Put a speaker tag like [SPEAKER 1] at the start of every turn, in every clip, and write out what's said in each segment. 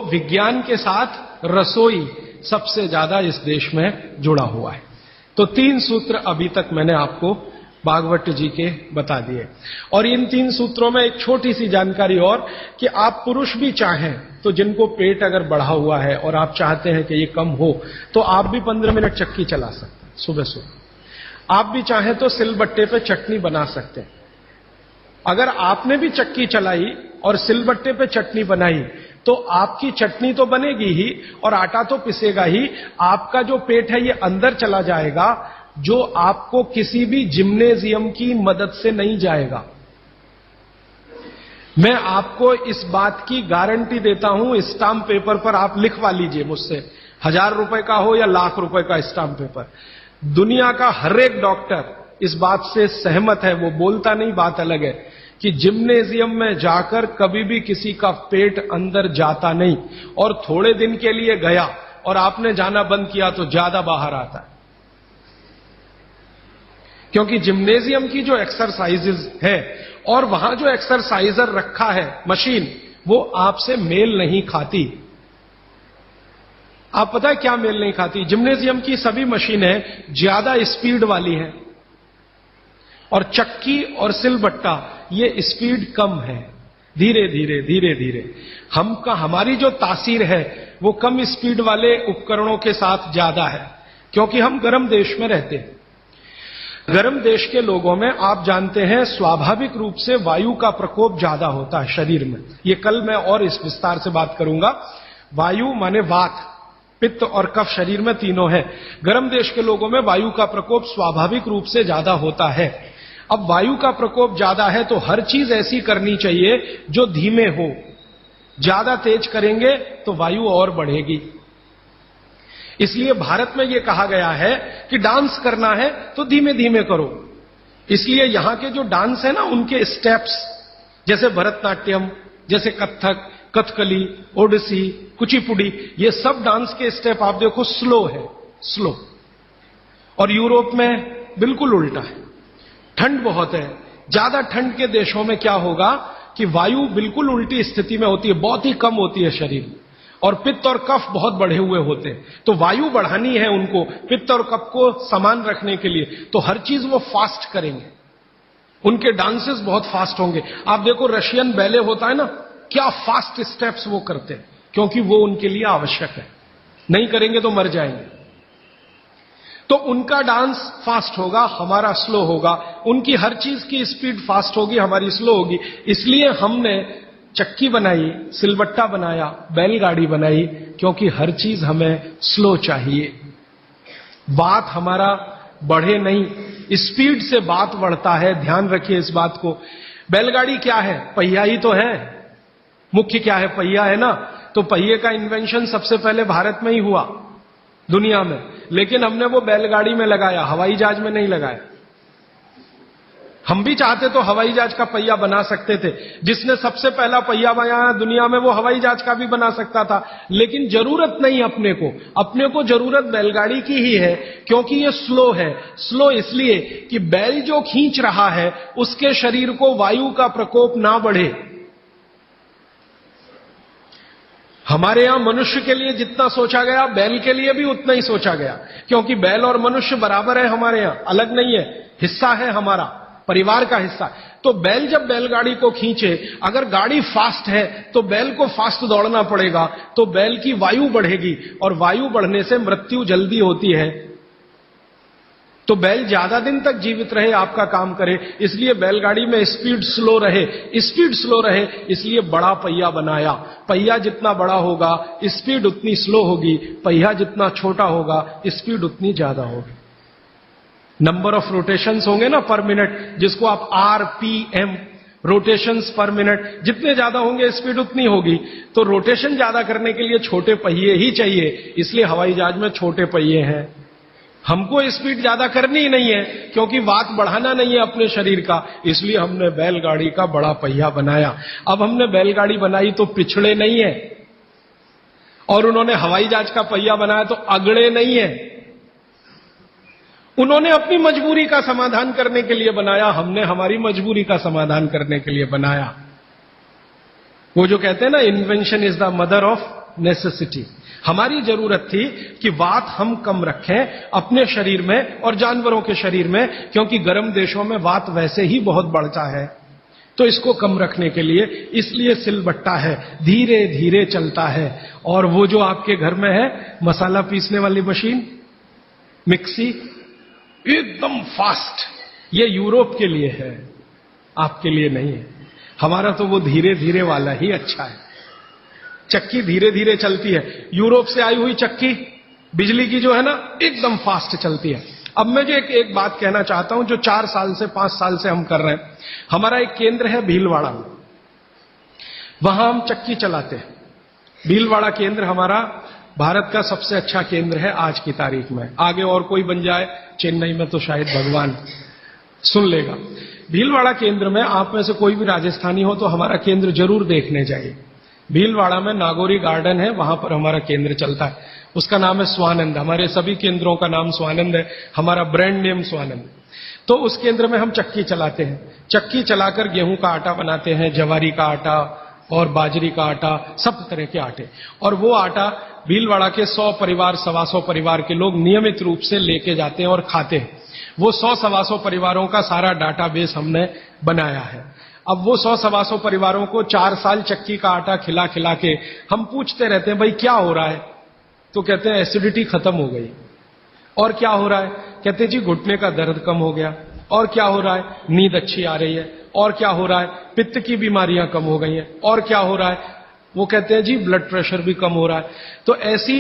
[SPEAKER 1] विज्ञान के साथ रसोई सबसे ज्यादा इस देश में जुड़ा हुआ है। तो 3 सूत्र अभी तक मैंने आपको भागवत जी के बता दिए। और इन 3 सूत्रों में एक छोटी सी जानकारी और, कि आप पुरुष भी चाहें तो जिनको पेट अगर बढ़ा हुआ है और आप चाहते हैं कि ये कम हो, तो आप भी 15 मिनट चक्की चला सकते हैं सुबह सुबह। आप भी चाहें तो सिलबट्टे पे चटनी बना सकते हैं। अगर आपने भी चक्की चलाई और सिलबट्टे पे चटनी बनाई तो आपकी चटनी तो बनेगी ही और आटा तो पिसेगा ही, आपका जो पेट है ये अंदर चला जाएगा, जो आपको किसी भी जिम्नेजियम की मदद से नहीं जाएगा। मैं आपको इस बात की गारंटी देता हूं, स्टाम्प पेपर पर आप लिखवा लीजिए मुझसे, 1000 रुपए का हो या लाख रुपए का स्टाम्प पेपर, दुनिया का हर एक डॉक्टर इस बात से सहमत है, वो बोलता नहीं, बात अलग है, कि जिम्नेजियम में जाकर कभी भी किसी का पेट अंदर जाता नहीं, और थोड़े दिन के लिए गया और आपने जाना बंद किया तो ज्यादा बाहर आता है। क्योंकि जिम्नेजियम की जो एक्सरसाइजेज है और वहां जो एक्सरसाइजर रखा है मशीन, वो आपसे मेल नहीं खाती। आप पता है क्या मेल नहीं खाती? जिम्नेजियम की सभी मशीनें ज्यादा स्पीड वाली हैं और चक्की और सिलबट्टा ये स्पीड कम है, धीरे धीरे धीरे धीरे। हमारी जो तासीर है वो कम स्पीड वाले उपकरणों के साथ ज्यादा है, क्योंकि हम गर्म देश में रहते हैं। गर्म देश के लोगों में आप जानते हैं स्वाभाविक रूप से वायु का प्रकोप ज्यादा होता है शरीर में। ये कल मैं और इस विस्तार से बात करूंगा। वायु माने वात, पित्त और कफ शरीर में तीनों है। गर्म देश के लोगों में वायु का प्रकोप स्वाभाविक रूप से ज्यादा होता है। अब वायु का प्रकोप ज्यादा है तो हर चीज ऐसी करनी चाहिए जो धीमे हो। ज्यादा तेज करेंगे तो वायु और बढ़ेगी। इसलिए भारत में यह कहा गया है कि डांस करना है तो धीमे धीमे करो। इसलिए यहां के जो डांस है ना, उनके स्टेप्स, जैसे भरतनाट्यम, जैसे कथक, कथकली, ओडिसी, कुचिपुड़ी, ये सब डांस के स्टेप आप देखो स्लो है, स्लो। और यूरोप में बिल्कुल उल्टा है, ठंड बहुत है। ज्यादा ठंड के देशों में क्या होगा कि वायु बिल्कुल उल्टी स्थिति में होती है, बहुत ही कम होती है शरीर में, और पित्त और कफ बहुत बढ़े हुए होते हैं। तो वायु बढ़ानी है उनको पित्त और कफ को समान रखने के लिए, तो हर चीज वो फास्ट करेंगे। उनके डांसेस बहुत फास्ट होंगे। आप देखो रशियन बैले होता है ना, क्या फास्ट स्टेप्स वो करते हैं, क्योंकि वो उनके लिए आवश्यक है। नहीं करेंगे तो मर जाएंगे। तो उनका डांस फास्ट होगा, हमारा स्लो होगा। उनकी हर चीज की स्पीड फास्ट होगी, हमारी स्लो होगी। इसलिए हमने चक्की बनाई, सिलबट्टा बनाया, बैलगाड़ी बनाई, क्योंकि हर चीज हमें स्लो चाहिए। बात हमारा बढ़े नहीं, स्पीड से बात बढ़ता है। ध्यान रखिए इस बात को। बैलगाड़ी क्या है? पहिया ही तो है। मुख्य क्या है? पहिया है ना। तो पहिए का इन्वेंशन सबसे पहले भारत में ही हुआ दुनिया में, लेकिन हमने वो बैलगाड़ी में लगाया, हवाई जहाज में नहीं लगाया। हम भी चाहते तो हवाई जहाज का पहिया बना सकते थे। जिसने सबसे पहला पहिया बनाया दुनिया में, वो हवाई जहाज का भी बना सकता था, लेकिन जरूरत नहीं अपने को जरूरत बैलगाड़ी की ही है, क्योंकि ये स्लो है। स्लो इसलिए कि बैल जो खींच रहा है उसके शरीर को वायु का प्रकोप ना बढ़े। हमारे यहां मनुष्य के लिए जितना सोचा गया, बैल के लिए भी उतना ही सोचा गया, क्योंकि बैल और मनुष्य बराबर है हमारे यहां, अलग नहीं है, हिस्सा है हमारा, परिवार का हिस्सा। तो बैल जब बैलगाड़ी को खींचे, अगर गाड़ी फास्ट है तो बैल को फास्ट दौड़ना पड़ेगा, तो बैल की वायु बढ़ेगी, और वायु बढ़ने से मृत्यु जल्दी होती है। तो बैल ज्यादा दिन तक जीवित रहे, आपका काम करे, इसलिए बैलगाड़ी में स्पीड स्लो रहे, इसलिए बड़ा पहिया बनाया। पहिया जितना बड़ा होगा स्पीड उतनी स्लो होगी, पहिया जितना छोटा होगा स्पीड उतनी ज्यादा होगी। नंबर ऑफ रोटेशंस होंगे ना पर मिनट, जिसको आप RPM, रोटेशंस पर मिनट, जितने ज्यादा होंगे स्पीड उतनी होगी। तो रोटेशन ज्यादा करने के लिए छोटे पहिए ही चाहिए, इसलिए हवाई जहाज में छोटे पहिए हैं। हमको स्पीड ज्यादा करनी ही नहीं है, क्योंकि वात बढ़ाना नहीं है अपने शरीर का, इसलिए हमने बैलगाड़ी का बड़ा पहिया बनाया। अब हमने बैलगाड़ी बनाई तो पिछड़े नहीं है, और उन्होंने हवाई जहाज का पहिया बनाया तो अगड़े नहीं है। उन्होंने अपनी मजबूरी का समाधान करने के लिए बनाया, हमने हमारी मजबूरी का समाधान करने के लिए बनाया। वो जो कहते हैं ना, invention is the mother of necessity. हमारी जरूरत थी कि वात हम कम रखें अपने शरीर में और जानवरों के शरीर में, क्योंकि गर्म देशों में वात वैसे ही बहुत बढ़ता है। तो इसको कम रखने के लिए इसलिए सिलबट्टा है, धीरे धीरे चलता है। और वो जो आपके घर में है मसाला पीसने वाली मशीन, मिक्सी, एकदम फास्ट, ये यूरोप के लिए है, आपके लिए नहीं है। हमारा तो वो धीरे धीरे वाला ही अच्छा है। चक्की धीरे धीरे चलती है, यूरोप से आई हुई चक्की बिजली की जो है ना एकदम फास्ट चलती है। अब मैं जो एक बात कहना चाहता हूं, जो 4 साल से 5 साल से हम कर रहे हैं। हमारा एक केंद्र है भीलवाड़ा में, वहां हम चक्की चलाते हैं। भीलवाड़ा केंद्र हमारा भारत का सबसे अच्छा केंद्र है आज की तारीख में। आगे और कोई बन जाए चेन्नई में तो शायद भगवान सुन लेगा। भीलवाड़ा केंद्र में आप में से कोई भी राजस्थानी हो तो हमारा केंद्र जरूर देखने जाइए। भीलवाड़ा में नागौरी गार्डन है, वहां पर हमारा केंद्र चलता है। उसका नाम है स्वानंद। हमारे सभी केंद्रों का नाम स्वानंद है, हमारा ब्रांड नेम स्वानंद। तो उस केंद्र में हम चक्की चलाते हैं। चक्की चलाकर गेहूं का आटा बनाते हैं, जवारी का आटा और बाजरी का आटा, सब तरह के आटे। और वो आटा भीलवाड़ा के 100 परिवार, 125 परिवार के लोग नियमित रूप से लेके जाते हैं और खाते हैं। वो 100-125 परिवारों का सारा डाटाबेस हमने बनाया है। अब वो 100-125 परिवारों को 4 साल चक्की का आटा खिला खिला के हम पूछते रहते हैं, भाई क्या हो रहा है? तो कहते हैं एसिडिटी खत्म हो गई। और क्या हो रहा है? कहते हैं जी घुटने का दर्द कम हो गया। और क्या हो रहा है? नींद अच्छी आ रही है। और क्या हो रहा है? पित्त की बीमारियां कम हो गई हैं। और क्या हो रहा है? वो कहते हैं जी ब्लड प्रेशर भी कम हो रहा है। तो ऐसी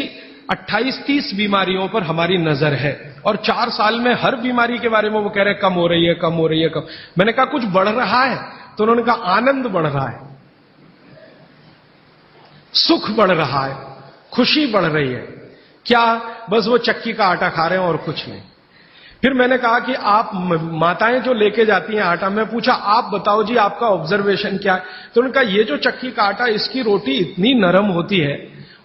[SPEAKER 1] 28-30 बीमारियों पर हमारी नजर है और 4 साल में हर बीमारी के बारे में वो कह रहे हैं कम हो रही है, कम हो रही है, कम। मैंने कहा कुछ बढ़ रहा है? तो उन्होंने कहा आनंद बढ़ रहा है, सुख बढ़ रहा है, खुशी बढ़ रही है। क्या? बस वो चक्की का आटा खा रहे हैं और कुछ नहीं। फिर मैंने कहा कि आप माताएं जो लेके जाती हैं आटा, मैं पूछा आप बताओ जी आपका ऑब्जर्वेशन क्या है? तो उन्होंने कहा ये जो चक्की का आटा, इसकी रोटी इतनी नरम होती है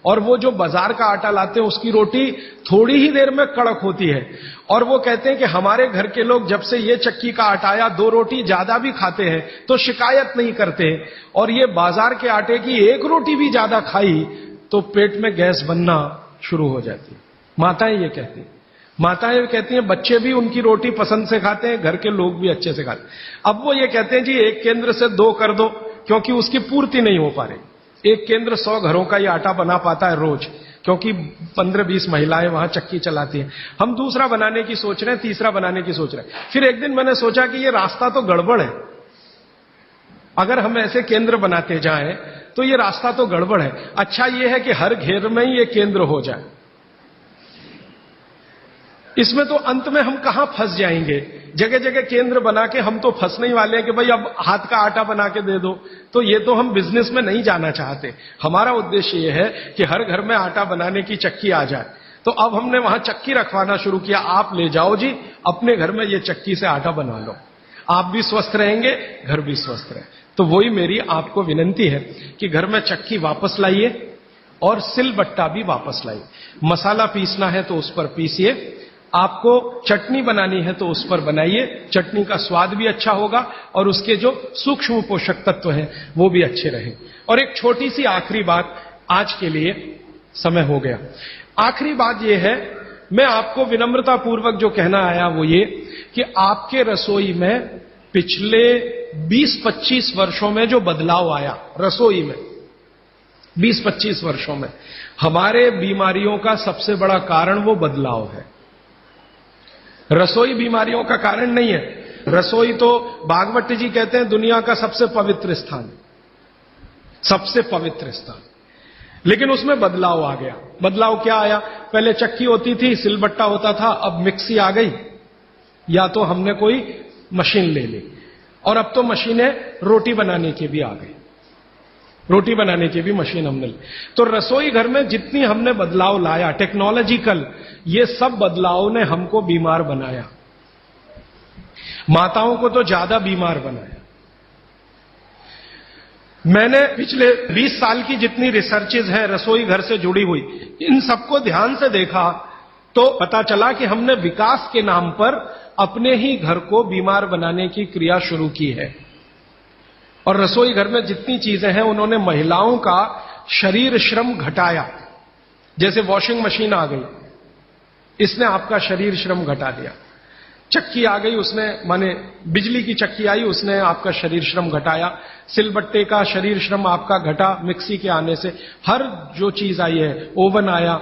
[SPEAKER 1] और वो जो बाजार का आटा लाते हैं उसकी रोटी थोड़ी ही देर में कड़क होती है। और वो कहते हैं कि हमारे घर के लोग जब से ये चक्की का आटा आया 2 रोटी ज्यादा भी खाते हैं तो शिकायत नहीं करते। और ये बाजार के आटे की 1 रोटी भी ज्यादा खाई तो पेट में गैस बनना शुरू हो जाती है। माताएं ये कहती हैं। माताएं कहती हैं बच्चे भी उनकी रोटी पसंद से खाते हैं, घर के लोग भी अच्छे से खाते हैं। अब वो ये कहते हैं जी एक केंद्र से 2 कर दो, क्योंकि उसकी पूर्ति नहीं हो पा रही। एक केंद्र 100 घरों का ही आटा बना पाता है रोज, क्योंकि 15-20 महिलाएं वहां चक्की चलाती हैं। हम दूसरा बनाने की सोच रहे हैं, तीसरा बनाने की सोच रहे हैं। फिर एक दिन मैंने सोचा कि ये रास्ता तो गड़बड़ है। अगर हम ऐसे केंद्र बनाते जाएं तो ये रास्ता तो गड़बड़ है। अच्छा ये है कि हर घेर में ही ये केंद्र हो जाए। इसमें तो अंत में हम कहां फंस जाएंगे? जगह जगह केंद्र बना के हम तो फंसने ही वाले हैं कि भाई अब हाथ का आटा बना के दे दो। तो ये तो हम बिजनेस में नहीं जाना चाहते। हमारा उद्देश्य ये है कि हर घर में आटा बनाने की चक्की आ जाए। तो अब हमने वहां चक्की रखवाना शुरू किया। आप ले जाओ जी, अपने घर में ये चक्की से आटा बना लो। आप भी स्वस्थ रहेंगे, घर भी स्वस्थ रहे। तो वही मेरी आपको विनंती है कि घर में चक्की वापस लाइए और सिलबट्टा भी वापस लाइए। मसाला पीसना है तो उस पर पीसिए, आपको चटनी बनानी है तो उस पर बनाइए। चटनी का स्वाद भी अच्छा होगा और उसके जो सूक्ष्म पोषक तत्व हैं वो भी अच्छे रहें। और एक छोटी सी आखिरी बात, आज के लिए समय हो गया। आखिरी बात यह है, मैं आपको विनम्रता पूर्वक जो कहना आया वो ये कि आपके रसोई में पिछले 20-25 वर्षों में जो बदलाव आया रसोई में, 20-25 वर्षों में हमारे बीमारियों का सबसे बड़ा कारण वो बदलाव है। रसोई बीमारियों का कारण नहीं है। रसोई तो भागवत जी कहते हैं दुनिया का सबसे पवित्र स्थान, सबसे पवित्र स्थान। लेकिन उसमें बदलाव आ गया। बदलाव क्या आया? पहले चक्की होती थी, सिलबट्टा होता था, अब मिक्सी आ गई, या तो हमने कोई मशीन ले ली। और अब तो मशीनें रोटी बनाने की भी आ गई, रोटी बनाने की भी मशीन हमने ली। तो रसोई घर में जितनी हमने बदलाव लाया टेक्नोलॉजिकल, ये सब बदलाव ने हमको बीमार बनाया। माताओं को तो ज्यादा बीमार बनाया। मैंने पिछले 20 साल की जितनी रिसर्चेज हैं रसोई घर से जुड़ी हुई, इन सबको ध्यान से देखा तो पता चला कि हमने विकास के नाम पर अपने ही घर को बीमार बनाने की क्रिया शुरू की है। और रसोई घर में जितनी चीजें हैं उन्होंने महिलाओं का शरीर श्रम घटाया। जैसे वॉशिंग मशीन आ गई, इसने आपका शरीर श्रम घटा दिया। चक्की आ गई, उसने माने बिजली की चक्की आई, उसने आपका शरीर श्रम घटाया। सिलबट्टे का शरीर श्रम आपका घटा मिक्सी के आने से। हर जो चीज आई है, ओवन आया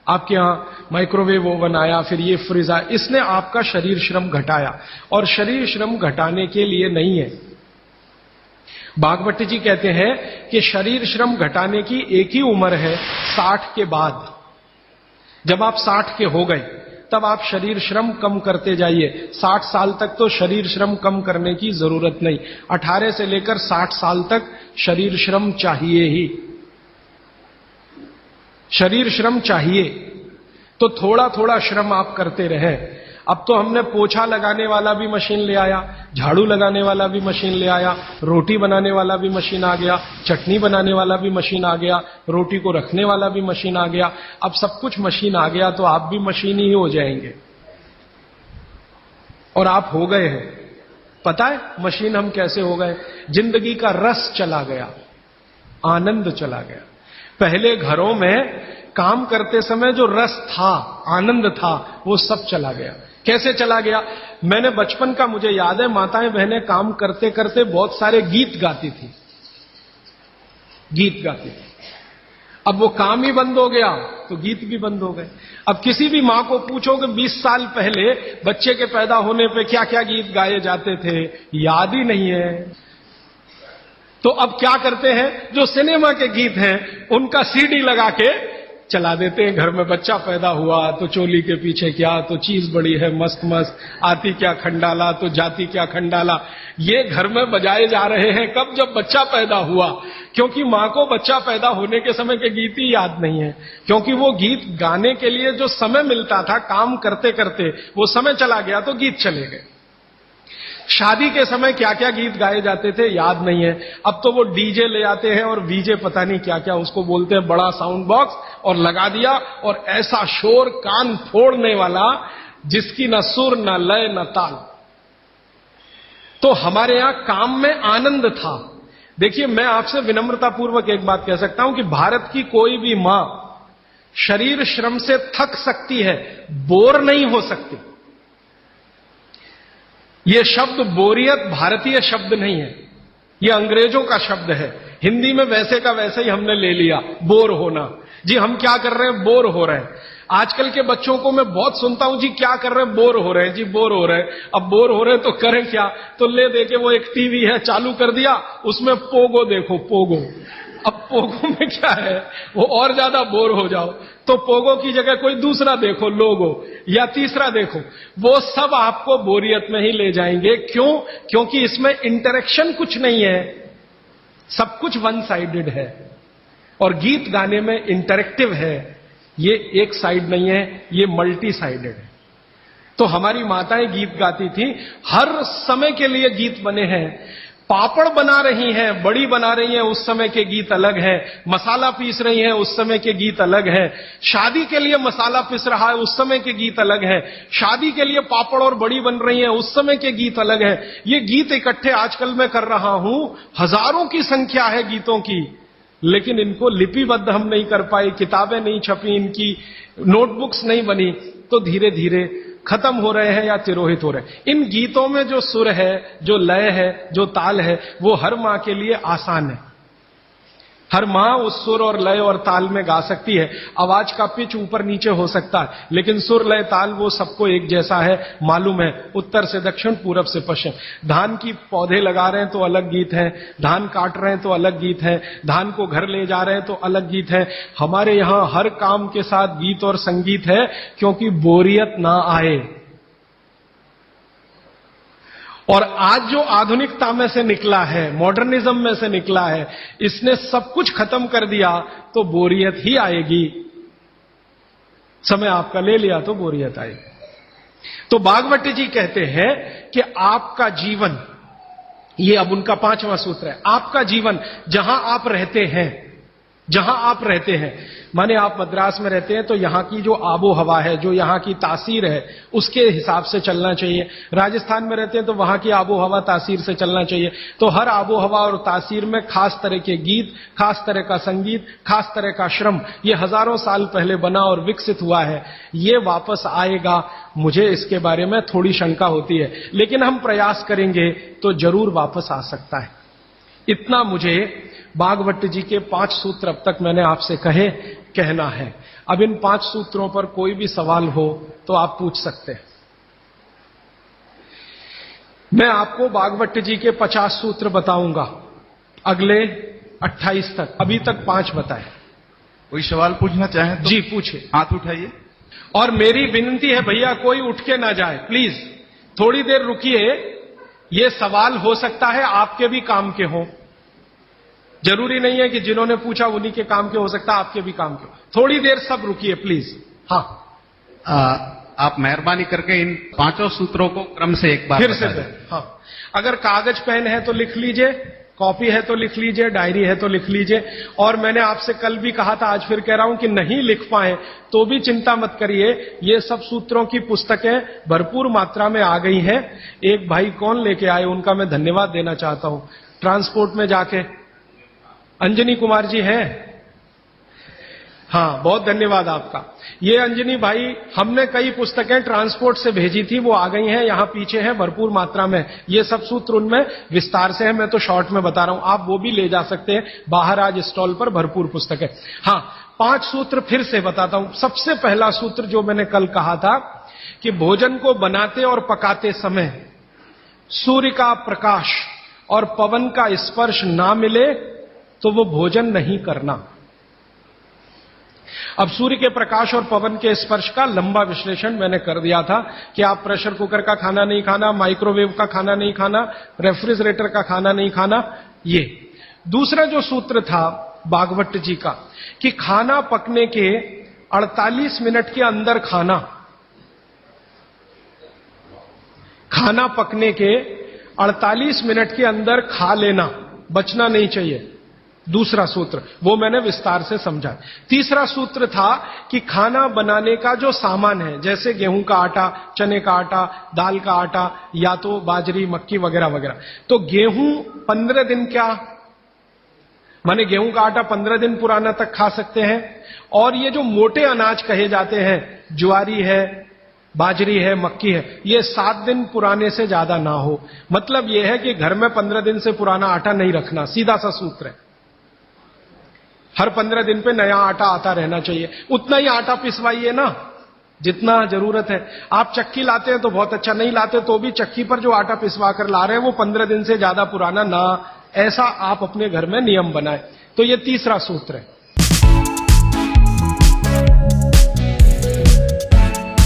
[SPEAKER 1] आपके यहां, माइक्रोवेव ओवन आया, फिर ये फ्रिज आया, इसने आपका शरीर श्रम घटाया। और शरीर श्रम घटाने के लिए नहीं है। भागवत जी कहते हैं कि शरीर श्रम घटाने की एक ही उम्र है, 60 के बाद। जब आप 60 के हो गए तब आप शरीर श्रम कम करते जाइए। 60 साल तक तो शरीर श्रम कम करने की जरूरत नहीं, 18 से लेकर 60 साल तक शरीर श्रम चाहिए ही। शरीर श्रम चाहिए तो थोड़ा थोड़ा श्रम आप करते रहे। अब तो हमने पोछा लगाने वाला भी मशीन ले आया, झाड़ू लगाने वाला भी मशीन ले आया, रोटी बनाने वाला भी मशीन आ गया, चटनी बनाने वाला भी मशीन आ गया, रोटी को रखने वाला भी मशीन आ गया। अब सब कुछ मशीन आ गया तो आप भी मशीन ही हो जाएंगे। और आप हो गए हैं। पता है मशीन हम कैसे हो गए? जिंदगी का रस चला गया, आनंद चला गया। पहले घरों में काम करते समय जो रस था, आनंद था, वो सब चला गया। कैसे चला गया? मैंने बचपन का मुझे याद है, माताएं बहनें काम करते करते बहुत सारे गीत गाती थी, गीत गाती थी। अब वो काम ही बंद हो गया तो गीत भी बंद हो गए। अब किसी भी मां को पूछो कि 20 साल पहले बच्चे के पैदा होने पे क्या क्या गीत गाए जाते थे, याद ही नहीं है। तो अब क्या करते हैं, जो सिनेमा के गीत हैं उनका सीडी लगा के चला देते हैं। घर में बच्चा पैदा हुआ तो चोली के पीछे क्या, तो चीज बड़ी है मस्त मस्त, आती क्या खंडाला तो जाती क्या खंडाला, ये घर में बजाए जा रहे हैं। कब? जब बच्चा पैदा हुआ। क्योंकि मां को बच्चा पैदा होने के समय के गीत ही याद नहीं है, क्योंकि वो गीत गाने के लिए जो समय मिलता था काम करते करते, वो समय चला गया तो गीत चले गए। शादी के समय क्या क्या गीत गाए जाते थे याद नहीं है। अब तो वो डीजे ले आते हैं और वीजे पता नहीं क्या क्या उसको बोलते हैं, बड़ा साउंड बॉक्स, और लगा दिया और ऐसा शोर कान फोड़ने वाला जिसकी न सुर न लय न ताल। तो हमारे यहां काम में आनंद था। देखिए मैं आपसे विनम्रतापूर्वक एक बात कह सकता हूं कि भारत की कोई भी मां शरीर श्रम से थक सकती है, बोर नहीं हो सकती। यह शब्द बोरियत भारतीय शब्द नहीं है, यह अंग्रेजों का शब्द है। हिंदी में वैसे का वैसे ही हमने ले लिया, बोर होना। जी हम क्या कर रहे हैं? बोर हो रहे हैं। आजकल के बच्चों को मैं बहुत सुनता हूं, जी क्या कर रहे हैं? बोर हो रहे हैं। जी बोर हो रहे हैं। अब बोर हो रहे हैं तो करें क्या? तो ले दे के वो एक टीवी है चालू कर दिया, उसमें पोगो देखो, पोगो। अब पोगो में क्या है, वो और ज्यादा बोर हो जाओ तो पोगो की जगह कोई दूसरा देखो, लोगो, या तीसरा देखो। वो सब आपको बोरियत में ही ले जाएंगे। क्यों? क्योंकि इसमें इंटरेक्शन कुछ नहीं है, सब कुछ वन साइडेड है। और गीत गाने में इंटरेक्टिव है, ये एक साइड नहीं है, ये मल्टी साइडेड है। तो हमारी माताएं गीत गाती थी, हर समय के लिए गीत बने हैं। पापड़ बना रही हैं, बड़ी बना रही हैं, उस समय के गीत अलग हैं। मसाला पीस रही हैं, उस समय के गीत अलग हैं। शादी के लिए मसाला पीस रहा है, उस समय के गीत अलग हैं। शादी के लिए पापड़ और बड़ी बन रही हैं, उस समय के गीत अलग हैं। ये गीत इकट्ठे आजकल मैं कर रहा हूं, हजारों की संख्या है गीतों की, लेकिन इनको लिपिबद्ध हम नहीं कर पाए, किताबें नहीं छपी, इनकी नोटबुक्स नहीं बनी, तो धीरे धीरे खत्म हो रहे हैं या तिरोहित हो रहे हैं। इन गीतों में जो सुर है, जो लय है, जो ताल है, वो हर मां के लिए आसान है। हर मां उस सुर और लय और ताल में गा सकती है। आवाज का पिच ऊपर नीचे हो सकता है, लेकिन सुर लय ताल वो सबको एक जैसा है, मालूम है, उत्तर से दक्षिण, पूरब से पश्चिम। धान की पौधे लगा रहे हैं तो अलग गीत है, धान काट रहे हैं तो अलग गीत है, धान को घर ले जा रहे हैं तो अलग गीत है। हमारे यहां हर काम के साथ गीत और संगीत है, क्योंकि बोरियत ना आए। और आज जो आधुनिकता में से निकला है, मॉडर्निज्म में से निकला है, इसने सब कुछ खत्म कर दिया तो बोरियत ही आएगी। समय आपका ले लिया तो बोरियत आएगी। तो भागवत जी कहते हैं कि आपका जीवन, ये अब उनका 5वां सूत्र है, आपका जीवन जहां आप रहते हैं, जहां आप रहते हैं, माने आप मद्रास में रहते हैं तो यहां की जो आबो हवा है, जो यहां की तासीर है, उसके हिसाब से चलना चाहिए। राजस्थान में रहते हैं तो वहां की आबो हवा तासीर से चलना चाहिए। तो हर आबो हवा और तासीर में खास तरह के गीत, खास तरह का संगीत, खास तरह का श्रम, ये हजारों साल पहले बना और विकसित हुआ है। ये वापस आएगा, मुझे इसके बारे में थोड़ी शंका होती है, लेकिन हम प्रयास करेंगे तो जरूर वापस आ सकता है। इतना मुझे भागवत जी के 5 सूत्र अब तक मैंने आपसे कहना है। अब इन 5 सूत्रों पर कोई भी सवाल हो तो आप पूछ सकते हैं। मैं आपको भागवत जी के 50 सूत्र बताऊंगा अगले 28 तक, अभी तक 5 बताए।
[SPEAKER 2] कोई सवाल पूछना चाहे तो
[SPEAKER 1] जी पूछे,
[SPEAKER 2] हाथ उठाइए।
[SPEAKER 1] और मेरी विनती है भैया, कोई उठ के ना जाए प्लीज, थोड़ी देर रुकिए। ये सवाल हो सकता है आपके भी काम के हों, जरूरी नहीं है कि जिन्होंने पूछा उन्हीं के काम के, हो सकता है आपके भी काम के। थोड़ी देर सब रुकिए प्लीज। हाँ,
[SPEAKER 2] आप मेहरबानी करके इन 5 सूत्रों को क्रम से एक बार
[SPEAKER 1] फिर से हाँ, अगर कागज पेन है तो लिख लीजिए, कॉपी है तो लिख लीजिए, डायरी है तो लिख लीजिए। और मैंने आपसे कल भी कहा था, आज फिर कह रहा हूं कि नहीं लिख पाए तो भी चिंता मत करिए, ये सब सूत्रों की पुस्तकें भरपूर मात्रा में आ गई हैं। एक भाई कौन लेके आए, उनका मैं धन्यवाद देना चाहता हूं। ट्रांसपोर्ट में जाके अंजनी कुमार जी हैं, हाँ बहुत धन्यवाद आपका। ये अंजनी भाई, हमने कई पुस्तकें ट्रांसपोर्ट से भेजी थी, वो आ गई हैं, यहां पीछे हैं भरपूर मात्रा में। ये सब सूत्र उनमें विस्तार से है, मैं तो शॉर्ट में बता रहा हूं, आप वो भी ले जा सकते हैं। बाहर आज स्टॉल पर भरपूर पुस्तकें। हाँ, 5 सूत्र फिर से बताता हूं। सबसे पहला सूत्र जो मैंने कल कहा था कि भोजन को बनाते और पकाते समय सूर्य का प्रकाश और पवन का स्पर्श ना मिले तो वो भोजन नहीं करना। अब सूर्य के प्रकाश और पवन के स्पर्श का लंबा विश्लेषण मैंने कर दिया था कि आप प्रेशर कुकर का खाना नहीं खाना, माइक्रोवेव का खाना नहीं खाना, रेफ्रिजरेटर का खाना नहीं खाना। ये दूसरा जो सूत्र था भागवत जी का कि खाना पकने के 48 मिनट के अंदर खाना पकने के 48 मिनट के अंदर खा लेना, बचना नहीं चाहिए। दूसरा सूत्र वो मैंने विस्तार से समझा। तीसरा सूत्र था कि खाना बनाने का जो सामान है, जैसे गेहूं का आटा, चने का आटा, दाल का आटा, या तो बाजरी, मक्की वगैरह वगैरह, तो गेहूं 15 दिन क्या माने गेहूं का आटा 15 दिन पुराना तक खा सकते हैं। और ये जो मोटे अनाज कहे जाते हैं, ज्वारी है, बाजरी है, मक्की है, ये 7 दिन पुराने से ज्यादा ना हो। मतलब यह है कि घर में 15 दिन से पुराना आटा नहीं रखना, सीधा सा सूत्र है। हर 15 दिन पे नया आटा आता रहना चाहिए। उतना ही आटा पिसवाइए ना जितना जरूरत है। आप चक्की लाते हैं तो बहुत अच्छा, नहीं लाते तो भी चक्की पर जो आटा पिसवा कर ला रहे हैं वो 15 दिन से ज्यादा पुराना ना, ऐसा आप अपने घर में नियम बनाएं। तो ये तीसरा सूत्र है।